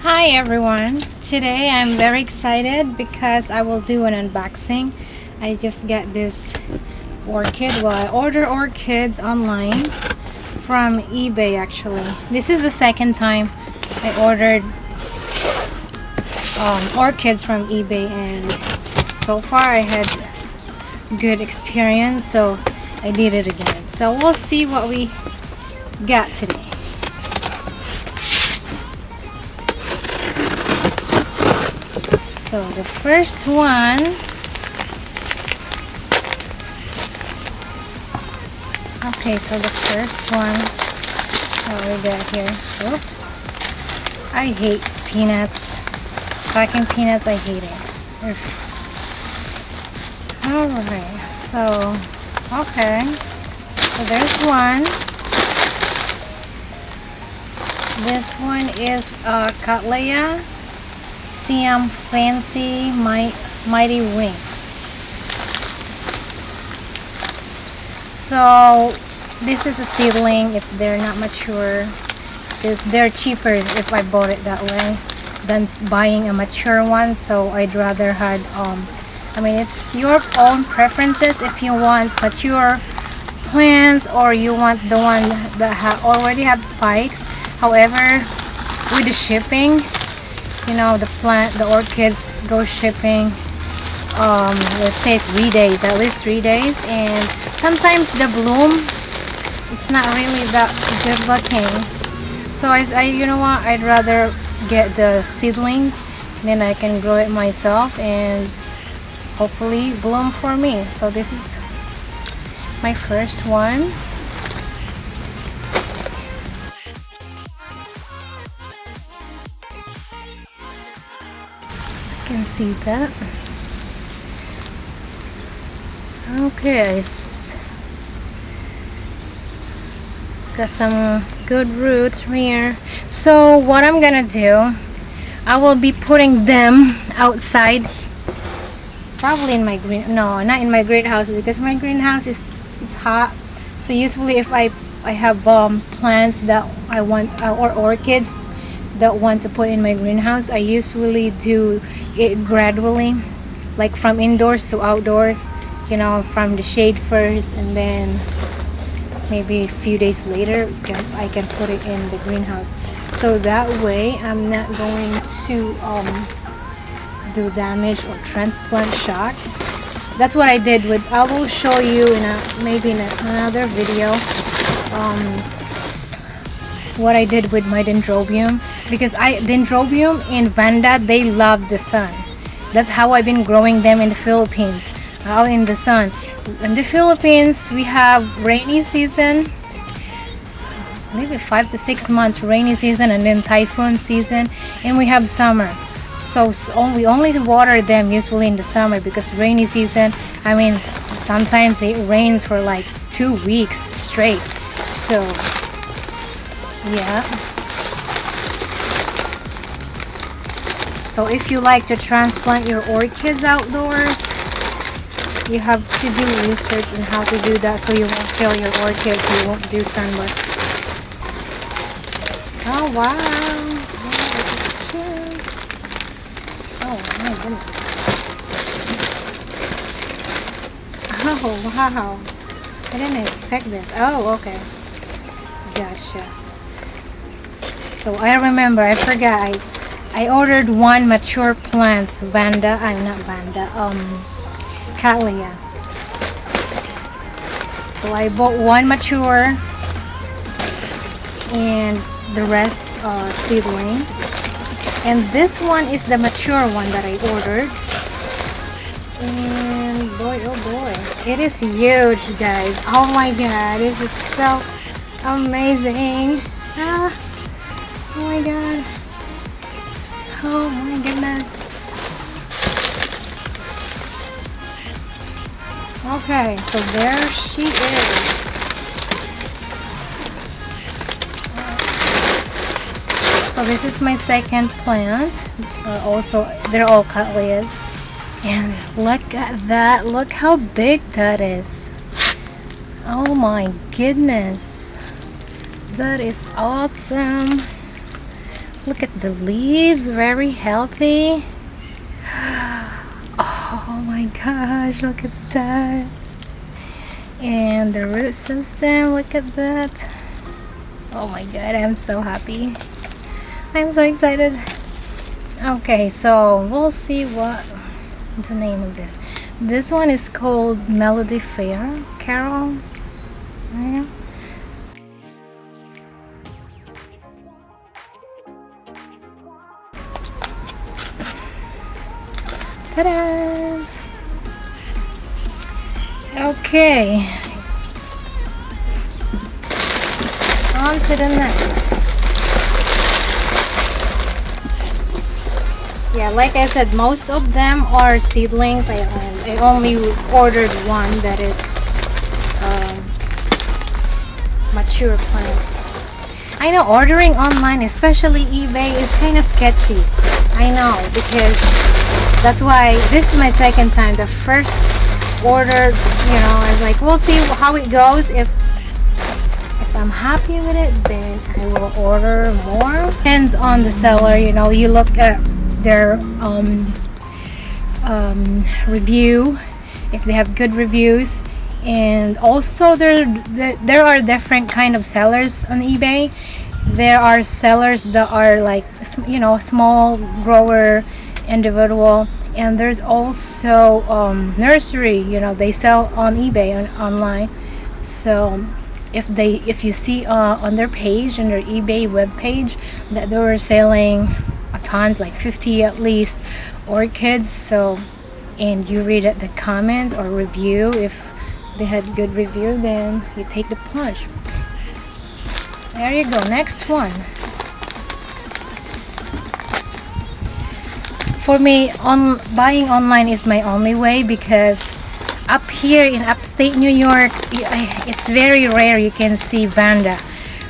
Hi everyone! Today I'm very excited because I will do an unboxing. I just got this orchid. Well, I ordered orchids online from eBay actually. This is the second time I ordered orchids from eBay, and so far I had good experience, so I did it again. So we'll see what we got today. So the first one, okay, so the first one, what we got here, oops, I hate peanuts, packing peanuts, I hate it. Alright, so, okay, so there's one. This one is Cattleya Siam Fancy Mighty Wing. So this is a seedling. If they're not mature, they're cheaper if I bought it that way than buying a mature one. So I'd rather had I mean, it's your own preferences if you want mature plants or you want the one that already have spikes. However, with the shipping, you know, the orchids go shipping let's say 3 days, at least 3 days, and sometimes the bloom, it's not really that good looking. So I you know what, I'd rather get the seedlings, then I can grow it myself and hopefully bloom for me. So this is my first one. Can see that. Okay, got some good roots here. So what I'm gonna do, I will be putting them outside, probably in my no, not in my greenhouse, because my greenhouse is it's hot. So usually if I have plants that I want or orchids that want to put in my greenhouse, I usually do it gradually, like from indoors to outdoors, you know, from the shade first, and then maybe a few days later I can put it in the greenhouse. So that way I'm not going to do damage or transplant shock. That's what I did with, I will show you in maybe in another video what I did with my dendrobium, because dendrobium and vanda, they love the sun. That's how I've been growing them in the Philippines, out in the sun. In the Philippines we have rainy season, maybe 5 to 6 months rainy season, and then typhoon season, and we have summer. So we only water them usually in the summer, because rainy season, I mean, sometimes it rains for like 2 weeks straight. So yeah. So if you like to transplant your orchids outdoors, you have to do research on how to do that, so you won't kill your orchids, you won't do sunburn. Oh wow. Oh my goodness. Oh wow. I didn't expect this. Oh, okay. Gotcha. So I remember, I forgot, I ordered one mature plants, Vanda, I'm not Vanda, Cattleya. So I bought one mature and the rest seedlings. And this one is the mature one that I ordered. And boy, oh boy, it is huge, guys. Oh my god, this is so amazing. Ah. Oh my god. Oh my goodness. Okay, so there she is. So this is my second plant. Also, they're all Cattleyas. And look at that. Look how big that is. Oh my goodness. That is awesome. Look at the leaves, very healthy. Oh my gosh, look at that. And the root system, look at that. Oh my god, I'm so happy. I'm so excited. Okay, so we'll see what's the name of this. This one is called Melody Fair Carol. Yeah. Ta-da! Okay, on to the next. Yeah, like I said, most of them are seedlings. I only ordered one that is mature plants. I know ordering online, especially eBay, is kind of sketchy. I know, because that's why this is my second time. The first order, I was like, we'll see how it goes. If I'm happy with it, then I will order more. Depends on the seller. You look at their review, if they have good reviews. And also there are different kind of sellers on eBay. There are sellers that are like small grower, individual, and there's also nursery. They sell on eBay online. So if you see on their page, on their eBay web page, that they were selling a ton, like 50 at least, orchids. So, and you read at the comments or review, if they had good review, then you take the plunge. There you go. Next one. For me, buying online is my only way, because up here in upstate New York, it's very rare you can see Vanda,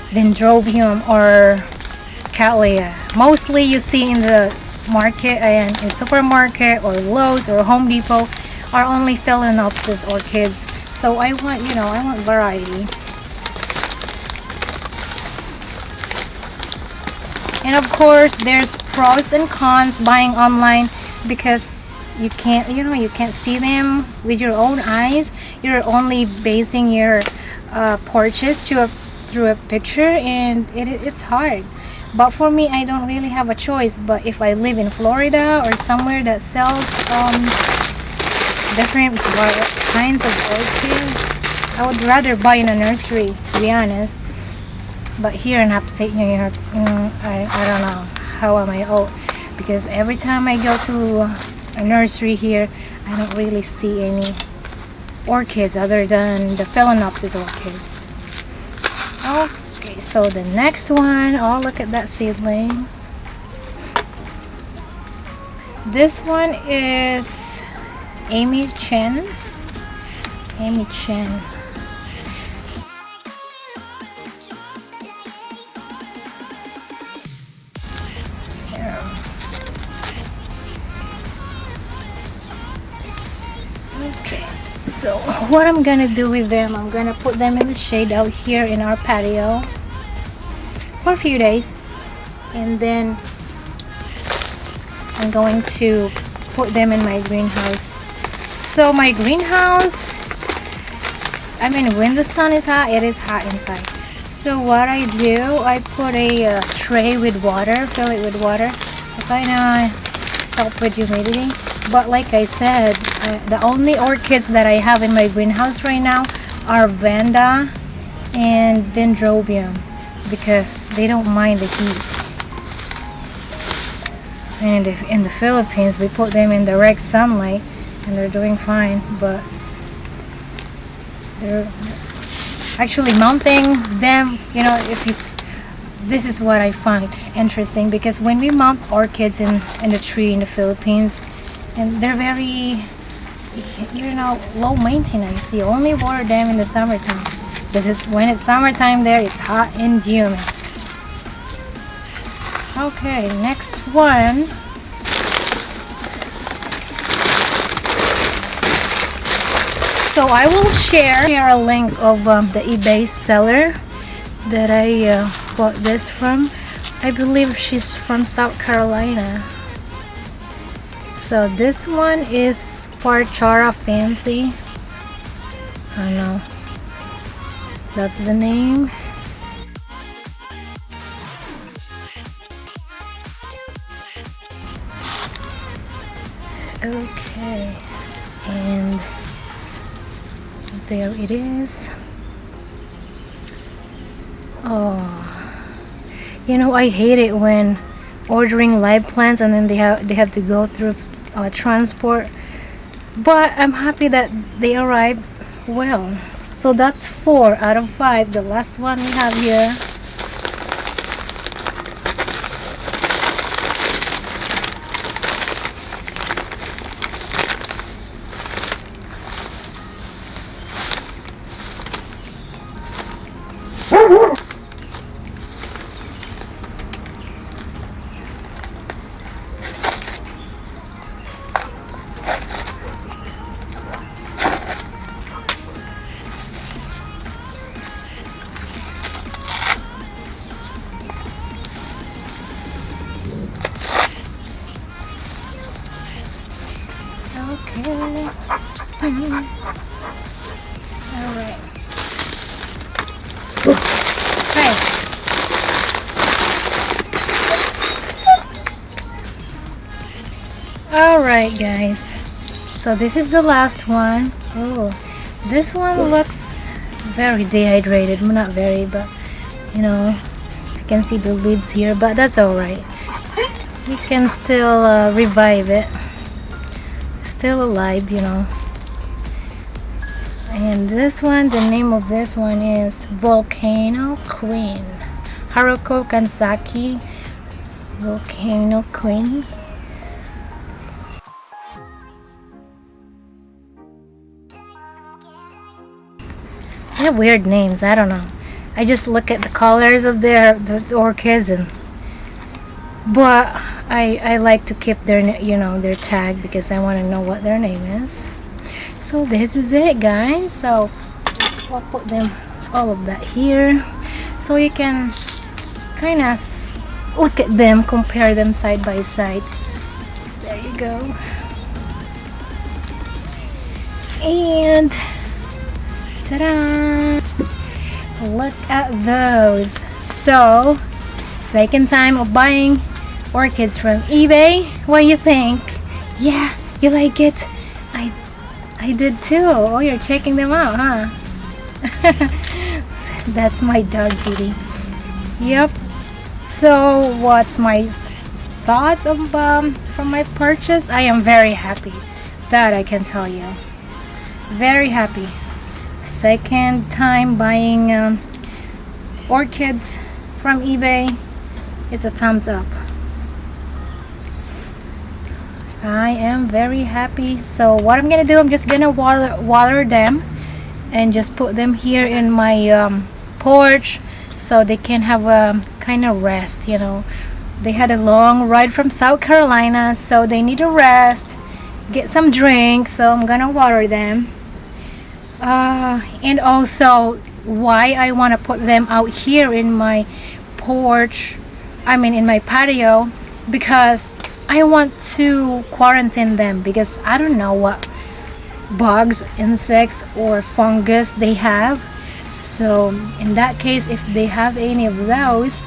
Dendrobium, or Cattleya. Mostly you see in the market and in supermarket or Lowe's or Home Depot are only Phalaenopsis orchids. So I want variety. And of course, there's pros and cons buying online, because you can't see them with your own eyes. You're only basing your purchase through a picture, and it's hard. But for me, I don't really have a choice. But if I live in Florida or somewhere that sells different kinds of orchids, I would rather buy in a nursery, to be honest. But here in upstate New York, I don't know how am I out, because every time I go to a nursery here, I don't really see any orchids other than the Phalaenopsis orchids. Okay, so the next one, oh, look at that seedling. This one is Amy Chen. Okay, so what I'm gonna do with them, I'm gonna put them in the shade out here in our patio for a few days, and then I'm going to put them in my greenhouse. So my greenhouse, when the sun is hot, it is hot inside. So what I do, I put a tray with water, fill it with water to kind of help with humidity. But like I said, the only orchids that I have in my greenhouse right now are Vanda and Dendrobium, because they don't mind the heat. And if in the Philippines, we put them in direct sunlight and they're doing fine. But they're actually mounting them, this is what I find interesting, because when we mount orchids in the tree in the Philippines, and they're very low maintenance. You only water them in the summertime, because when it's summertime there, it's hot and humid. Okay, next one. So I will share a link of the eBay seller that I bought this from. I believe she's from South Carolina. So this one is Parchara Fancy. I don't know. That's the name. Okay, and there it is. Oh, you know, I hate it when ordering live plants and then they have to go through transport. But I'm happy that they arrived well. So that's 4 out of 5. The last one we have here. Okay. Alright. Hey. Alright guys. So this is the last one. Oh, this one looks very dehydrated. Well, not very, but you know, you can see the leaves here, but that's alright. We can still revive it. Still alive, you know. And this one, the name of this one is Volcano Queen. Haruko Kansaki Volcano Queen. They have weird names, I don't know. I just look at the colors of the orchids, and but I like to keep their, you know, their tag because I want to know what their name is. So this is it guys. So I'll put them all of that here so you can kind of look at them, compare them side by side. There you go. And ta-da! Look at those. So second time of buying orchids from eBay. What do you think? Yeah, you like it? I did too. Oh, you're checking them out, huh? That's my dog, Judy. Yep. So what's my thoughts of from my purchase? I am very happy. That I can tell you. Very happy. Second time buying orchids from eBay. It's a thumbs up. I am very happy. So what I'm gonna do, I'm just gonna water them and just put them here in my porch so they can have a kind of rest, you know. They had a long ride from South Carolina, so they need a rest, get some drink. So I'm gonna water them. And also why I want to put them out here in my porch, I mean in my patio, because I want to quarantine them, because I don't know what bugs, insects or fungus they have. So in that case, if they have any of those,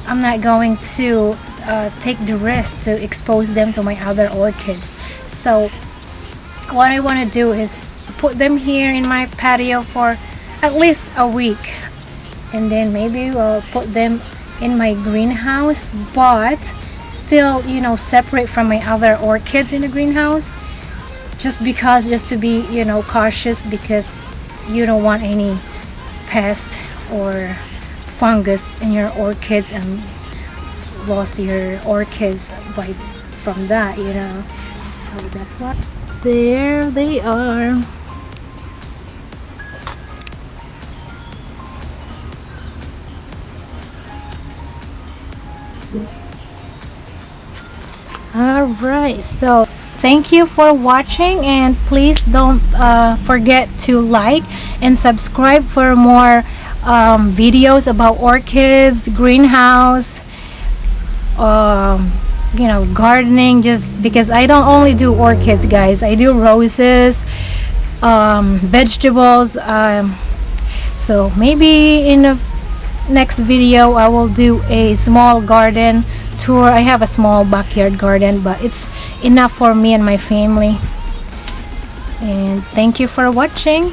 I'm not going to take the risk to expose them to my other orchids. So what I want to do is put them here in my patio for at least a week, and then maybe we'll put them in my greenhouse, but still, you know, separate from my other orchids in the greenhouse, just to be, you know, cautious, because you don't want any pest or fungus in your orchids and lose your orchids from that, you know. So that's what. There they are. Alright, so thank you for watching, and please don't forget to like and subscribe for more videos about orchids, greenhouse, you know, gardening, just because I don't only do orchids, guys. I do roses, vegetables. So maybe in a next video I will do a small garden tour. I have a small backyard garden, but it's enough for me and my family. And thank you for watching.